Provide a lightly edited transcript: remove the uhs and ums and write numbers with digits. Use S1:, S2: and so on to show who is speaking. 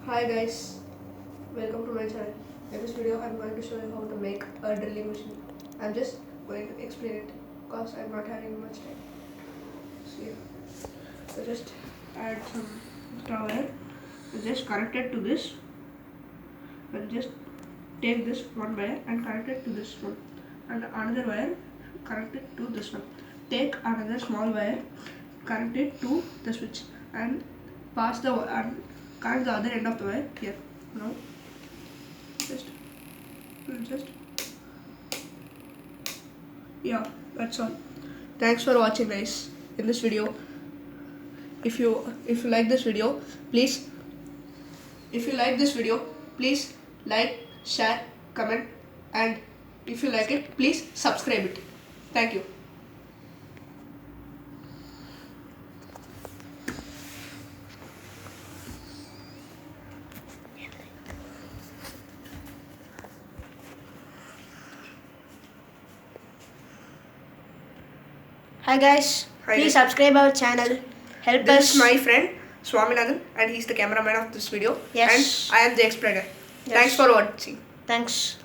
S1: Hi guys, welcome to my channel. In this video I'm going to show you how to make a drilling machine. I'm just going to explain it because I'm not having much time. So just add some extra wire. Just connect it to this and just take this one wire and connect it to this one and another wire connect it to this one. Take another small wire, connect it to the switch and pass the and connect the other end of the wire here. Now just yeah, that's all. Thanks for watching guys. In this video, if you like this video, please like, share, comment, and if you like it, please subscribe it. Thank you.
S2: Hi guys,
S1: Hi
S2: please
S1: guys.
S2: subscribe our channel. Help
S1: This
S2: us.
S1: is my friend Swaminathan and he's the cameraman of this video.
S2: Yes.
S1: And I am the explainer.
S2: Yes.
S1: Thanks for watching.
S2: Thanks.